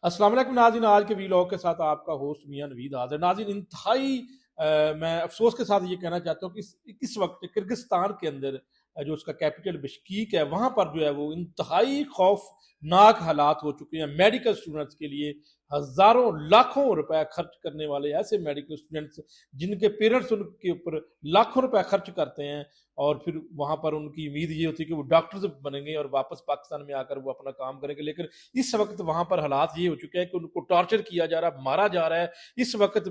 السلام علیکم ناظرین، آج کے ویلاگ کے ساتھ آپ کا ہوسٹ میاں نوید حاضر۔ ناظرین، انتہائی میں افسوس کے ساتھ یہ کہنا چاہتا ہوں کہ اس وقت کرگستان کے اندر جو اس کا کیپٹل بشکیک ہے، وہاں پر جو ہے وہ انتہائی خوفناک حالات ہو چکے ہیں میڈیکل اسٹوڈنٹس کے لیے۔ ہزاروں لاکھوں روپے خرچ کرنے والے ایسے میڈیکل اسٹوڈنٹس جن کے پیرنٹس ان کے اوپر لاکھوں روپے خرچ کرتے ہیں، اور پھر وہاں پر ان کی امید یہ ہوتی ہے کہ وہ ڈاکٹرز بنیں گے اور واپس پاکستان میں آ کر وہ اپنا کام کریں گے، لیکن اس وقت وہاں پر حالات یہ ہو چکے ہیں کہ ان کو ٹارچر کیا جا رہا ہے، مارا جا رہا ہے۔ اس وقت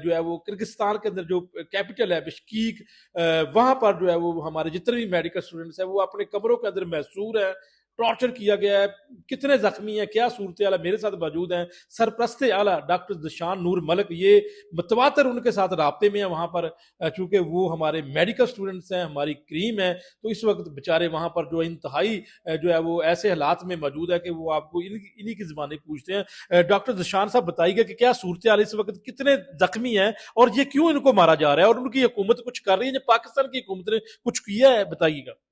جو ہے وہ کرگستان کے اندر جو کیپٹل ہے بشکیک، وہاں پر جو ہے وہ ہمارے جتنے بھی میڈیکل اسٹوڈنٹس ہیں وہ اپنے کمروں کے اندر محصور ہیں، ٹارچر کیا گیا ہے۔ کتنے زخمی ہیں، کیا صورتحال ہے، میرے ساتھ موجود ہیں سرپرست اعلیٰ ڈاکٹر ذیشان نور ملک۔ یہ متواتر ان کے ساتھ رابطے میں ہیں وہاں پر، چونکہ وہ ہمارے میڈیکل اسٹوڈنٹس ہیں، ہماری کریم ہیں، تو اس وقت بیچارے وہاں پر جو انتہائی جو ہے وہ ایسے حالات میں موجود ہے کہ وہ آپ کو انہی کی زبانیں پوچھتے ہیں۔ ڈاکٹر ذیشان صاحب بتائیے گا کہ کیا صورتحال اس وقت، کتنے زخمی ہیں اور یہ کیوں ان کو مارا جا رہا ہے، اور ان کی حکومت کچھ کر رہی ہے جو پاکستان کی حکومت نے کچھ کیا ہے؟ بتائیے گا۔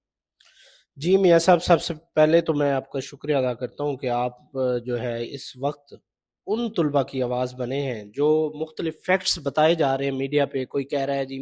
جی میاں صاحب، سب سے پہلے تو میں آپ کا شکریہ ادا کرتا ہوں کہ آپ جو ہے اس وقت ان طلباء کی آواز بنے ہیں جو مختلف فیکٹس بتائے جا رہے ہیں میڈیا پہ۔ کوئی کہہ رہا ہے جی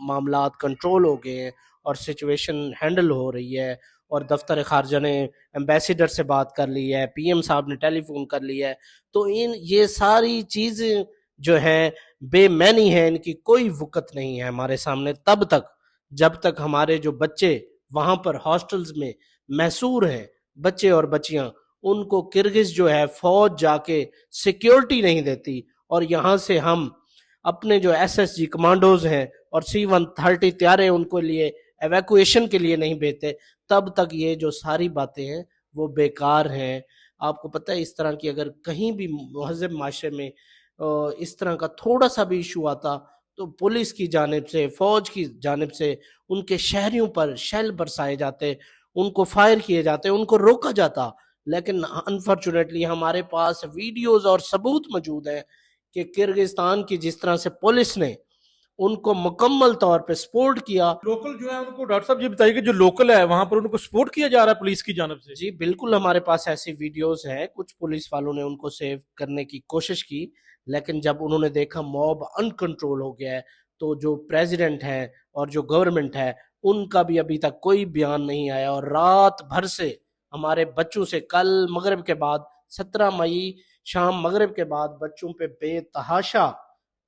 معاملات کنٹرول ہو گئے ہیں اور سچویشن ہینڈل ہو رہی ہے، اور دفتر خارجہ نے ایمبیسیڈر سے بات کر لی ہے، پی ایم صاحب نے ٹیلی فون کر لی ہے۔ تو یہ ساری چیزیں جو ہیں بے معنی ہیں، ان کی کوئی وقت نہیں ہے ہمارے سامنے تب تک جب تک ہمارے جو بچے وہاں پر ہاسٹلز میں محصور ہیں، بچے اور بچیاں، ان کو کرگز جو ہے فوج جا کے سیکیورٹی نہیں دیتی، اور یہاں سے ہم اپنے جو ایس ایس جی کمانڈوز ہیں اور C-130 طیارے ان کو لیے ایویکویشن کے لیے نہیں بھیجتے، تب تک یہ جو ساری باتیں ہیں وہ بیکار ہیں۔ آپ کو پتہ ہے اس طرح کی اگر کہیں بھی مہذب معاشرے میں اس طرح کا تھوڑا سا بھی ایشو آتا تو پولیس کی جانب سے، فوج کی جانب سے ان کے شہریوں پر شیل برسائے جاتے، ان کو فائر کیے جاتے، ان کو روکا جاتا۔ لیکن انفارچونیٹلی ہمارے پاس ویڈیوز اور ثبوت موجود ہیں کہ کرگستان کی جس طرح سے پولیس نے ان کو مکمل طور پہ سپورٹ کیا۔ لوکل جو ہے ان کو ڈاکٹر صاحب یہ بتائیے کہ جو لوکل ہے وہاں پر ان کو سپورٹ کیا جا رہا ہے پولیس کی جانب سے؟ جی بالکل، ہمارے پاس ایسی ویڈیوز ہیں، کچھ پولیس والوں نے ان کو سیو کرنے کی کوشش کی، لیکن جب انہوں نے دیکھا موب ان کنٹرول ہو گیا ہے تو جو پریزیڈنٹ ہے اور جو گورنمنٹ ہے ان کا بھی ابھی تک کوئی بیان نہیں آیا، اور رات بھر سے ہمارے بچوں سے کل مغرب کے بعد 17 مئی شام مغرب کے بعد بچوں پہ بے تحاشا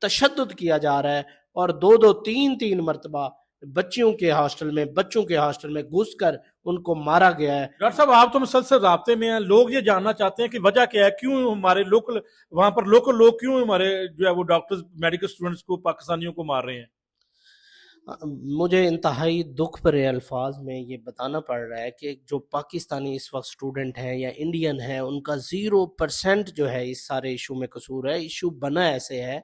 تشدد کیا جا رہا ہے، اور دو دو تین تین مرتبہ بچوں کے ہاسٹل میں گھس کر ان کو مارا گیا ہے۔ ڈاکٹر صاحب، آپ تو مسلسل رابطے میں ہیں، لوگ یہ جاننا چاہتے ہیں کہ وجہ کیا ہے، کیوں ہمارے لوکل وہاں پر لوکل لوگ کیوں ہمارے جو ہے وہ ڈاکٹرز میڈیکل اسٹوڈنٹس کو، پاکستانیوں کو مار رہے ہیں؟ مجھے انتہائی دکھ بھرے الفاظ میں یہ بتانا پڑ رہا ہے کہ جو پاکستانی اس وقت اسٹوڈنٹ ہیں یا انڈین ہیں، ان کا 0% جو ہے اس سارے ایشو میں قصور ہے۔ ایشو بنا ایسے ہے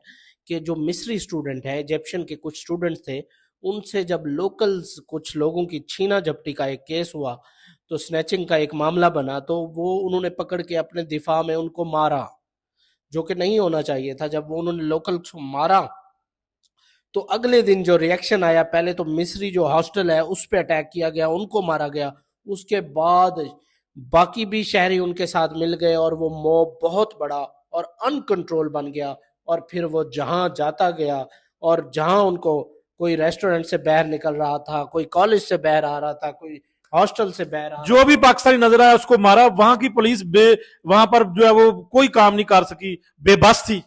کہ جو مصری اسٹوڈنٹ ہیں، ایجپشن کے کچھ اسٹوڈنٹ تھے، ان سے جب لوکلز کچھ لوگوں کی چھینا جھپٹی کا ایک کیس ہوا تو سنیچنگ کا ایک معاملہ بنا، تو وہ انہوں نے پکڑ کے اپنے دفاع میں ان کو مارا، جو کہ نہیں ہونا چاہیے تھا۔ جب انہوں نے لوکلز کو مارا تو اگلے دن جو ریئیکشن آیا، پہلے تو مصری جو ہاسٹل ہے اس پہ اٹیک کیا گیا، ان کو مارا گیا، اس کے بعد باقی بھی شہری ان کے ساتھ مل گئے، اور وہ موب بہت بڑا اور ان کنٹرول بن گیا، اور پھر وہ جہاں جاتا گیا، اور جہاں ان کو کوئی ریسٹورنٹ سے باہر نکل رہا تھا، کوئی کالج سے باہر آ رہا تھا، کوئی ہاسٹل سے باہر آ رہا جو بھی پاکستانی نظر آیا اس کو مارا، وہاں کی پولیس وہاں پر جو ہے وہ کوئی کام نہیں کر سکی، بے بس تھی۔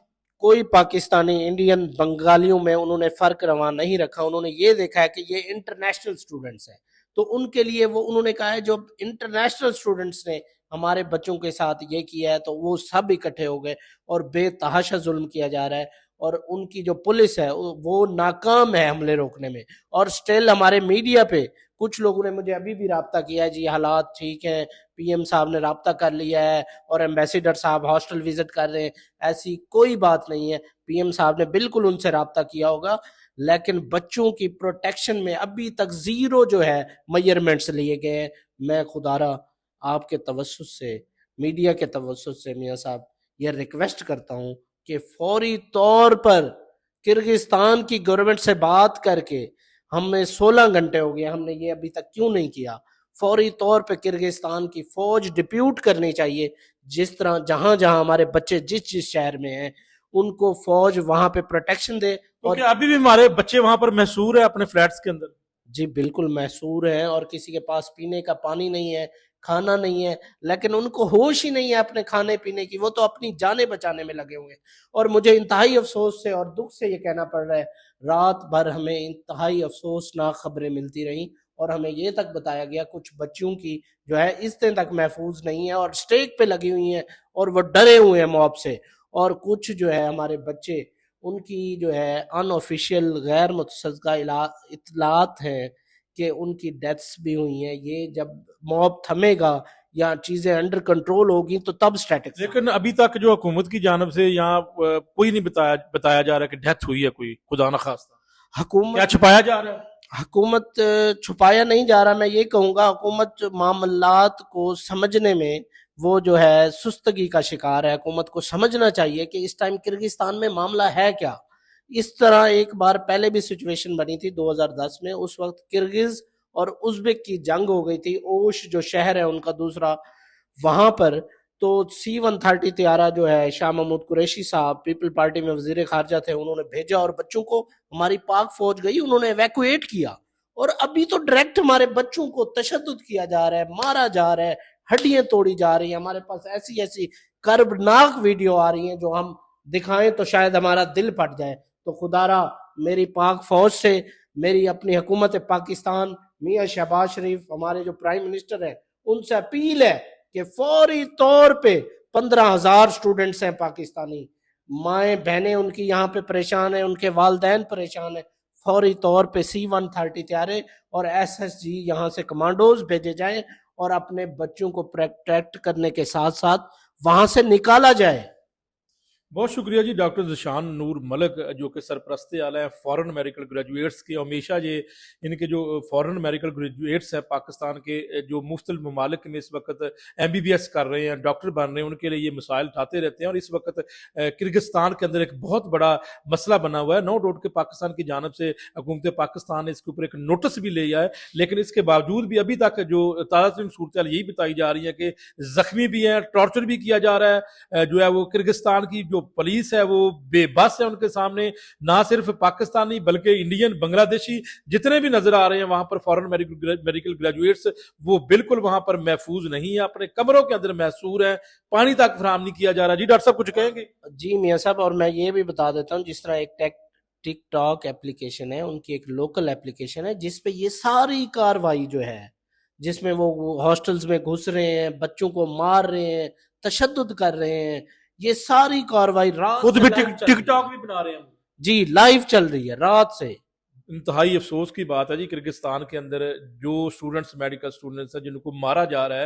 کوئی پاکستانی، انڈین، بنگالیوں میں انہوں نے فرق رواں نہیں رکھا۔ انہوں نے یہ دیکھا ہے کہ یہ انٹرنیشنل اسٹوڈنٹس ہیں، تو ان کے لیے وہ انہوں نے کہا ہے جو انٹرنیشنل اسٹوڈنٹس نے ہمارے بچوں کے ساتھ یہ کیا ہے تو وہ سب اکٹھے ہو گئے، اور بے تحاشا ظلم کیا جا رہا ہے، اور ان کی جو پولیس ہے وہ ناکام ہے حملے روکنے میں۔ اور سٹل ہمارے میڈیا پہ کچھ لوگوں نے مجھے ابھی بھی رابطہ کیا ہے، جی حالات ٹھیک ہیں، پی ایم صاحب نے رابطہ کر لیا ہے اور ایمبیسیڈر صاحب ہاسٹل وزٹ کر رہے ہیں۔ ایسی کوئی بات نہیں ہے، پی ایم صاحب نے بالکل ان سے رابطہ کیا ہوگا، لیکن بچوں کی پروٹیکشن میں ابھی تک زیرو جو ہے میئرمنٹس لیے گئے ہیں۔ میں خدارا آپ کے توسط سے، میڈیا کے توسط سے میاں صاحب یہ ریکویسٹ کرتا ہوں کہ فوری طور پر کرگستان کی گورنمنٹ سے بات کر کے، ہمیں 16 گھنٹے ہو گئے، ہم نے یہ ابھی تک کیوں نہیں کیا، فوری طور پہ کرگستان کی فوج ڈپیوٹ کرنی چاہیے، جس طرح جہاں جہاں ہمارے بچے جس جس شہر میں ہیں ان کو فوج وہاں پہ پروٹیکشن دے. اور کیونکہ ابھی بھی ہمارے بچے وہاں پر محصور ہے اپنے فلیٹس کے اندر. جی بالکل محصور ہیں، اور کسی کے پاس پینے کا پانی نہیں ہے، کھانا نہیں ہے، لیکن ان کو ہوش ہی نہیں ہے اپنے کھانے پینے کی، وہ تو اپنی جانیں بچانے میں لگے ہوئے ہیں. اور مجھے انتہائی افسوس سے اور دکھ سے یہ کہنا پڑ رہا ہے، رات بھر ہمیں انتہائی افسوسناک خبریں ملتی رہیں، اور ہمیں یہ تک بتایا گیا کچھ بچیوں کی جو ہے اس دن تک محفوظ نہیں ہے اور اسٹیک پہ لگی ہوئی ہیں اور وہ ڈرے ہوئے ہیں موب سے. اور کچھ جو ہے ہمارے بچے ان کی جو ہے ان آفیشیل غیر متصدقہ اطلاعات ہیں کہ ان کی ڈیتھس بھی ہوئی ہیں. یہ جب موب تھمے گا یا چیزیں انڈر کنٹرول ہوگی تو تب سٹیٹکس. لیکن ابھی تک جو حکومت کی جانب سے یہاں کوئی نہیں بتایا جا رہا کہ ڈیتھ ہوئی ہے کوئی، خدا نخواستہ. کیا حکومت چھپایا جا رہا ہے؟ حکومت چھپایا نہیں جا رہا. میں یہ کہوں گا حکومت معاملات کو سمجھنے میں وہ جو ہے سستگی کا شکار ہے. حکومت کو سمجھنا چاہیے کہ اس ٹائم کرگستان میں معاملہ ہے کیا. اس طرح ایک بار پہلے بھی سچویشن بنی تھی 2010 میں، اس وقت کرگز اور ازبک کی جنگ ہو گئی تھی. اوش جو شہر ہے ان کا دوسرا، وہاں پر تو C-130 طیارہ جو ہے شاہ محمود قریشی صاحب پیپل پارٹی میں وزیر خارجہ تھے، انہوں نے بھیجا اور بچوں کو، ہماری پاک فوج گئی، انہوں نے ایویکویٹ کیا. اور ابھی تو ڈائریکٹ ہمارے بچوں کو تشدد کیا جا رہا ہے، مارا جا رہا ہے، ہڈیاں توڑی جا رہی ہیں. ہمارے پاس ایسی ایسی کربناک ویڈیو آ رہی ہیں جو ہم دکھائیں تو شاید ہمارا دل پھٹ جائے. تو خدا را میری پاک فوج سے، میری اپنی حکومت پاکستان، میاں شہباز شریف ہمارے جو پرائم منسٹر ہیں، ان سے اپیل ہے کہ فوری طور پہ 15,000 اسٹوڈنٹس ہیں پاکستانی، مائیں بہنیں ان کی یہاں پہ پریشان ہیں، ان کے والدین پریشان ہیں، فوری طور پہ C-130 طیارے اور SSG یہاں سے کمانڈوز بھیجے جائیں اور اپنے بچوں کو پروٹیکٹ کرنے کے ساتھ ساتھ وہاں سے نکالا جائے. بہت شکریہ جی ڈاکٹر ذیشان نور ملک، جو کہ سرپرست اعلیٰ ہیں فورن میڈیکل گریجویٹس کے. ہمیشہ یہ ان کے جو فورن میڈیکل گریجویٹس ہیں پاکستان کے، جو مختلف ممالک میں اس وقت MBBS کر رہے ہیں، ڈاکٹر بن رہے ہیں، ان کے لیے یہ مسائل اٹھاتے رہتے ہیں. اور اس وقت کرگستان کے اندر ایک بہت بڑا مسئلہ بنا ہوا ہے. نو ڈاؤٹ کہ پاکستان کی جانب سے حکومت پاکستان نے اس کے اوپر ایک نوٹس بھی لیا ہے، لیکن اس کے باوجود بھی ابھی تک جو تازہ ترین صورتحال یہی بتائی جا رہی ہے کہ زخمی بھی ہیں، ٹارچر بھی کیا جا رہا ہے. جو ہے وہ کرگستان کی جو پولیس ہے وہ بے بس ہے ان کے سامنے. نہ صرف پاکستانی بلکہ انڈین، بنگلہ دیشی جتنے بھی نظر آ رہے ہیں وہاں پر فورن میڈیکل گریجویٹس، وہ بالکل وہاں پر محفوظ نہیں ہے، اپنے کمروں کے اندر محصور ہیں، پانی تک فراہم نہیں کیا جا رہا. جی ڈاکٹر صاحب کچھ کہیں گے؟ جی میاں صاحب، اور میں یہ بھی بتا دیتا ہوں، جس طرح ایک ٹک ٹاک اپلیکیشن ہے، ان کی ایک لوکل اپلیکیشن ہے جس پہ یہ ساری کاروائی جو ہے، جس میں وہ ہاسٹلز میں گھس رہے ہیں، بچوں کو مار رہے ہیں، تشدد کر رہے ہیں، یہ ساری کاروائی رات خود سے بھی live چل ٹک رہی ٹاک ہے. بھی بنا رہے ہیں. جی لائیو چل رہی ہے رات سے. انتہائی افسوس کی بات ہے جی، کرگستان کے اندر جو اسٹوڈنٹس، میڈیکل اسٹوڈنٹس ہیں جن کو مارا جا رہا ہے،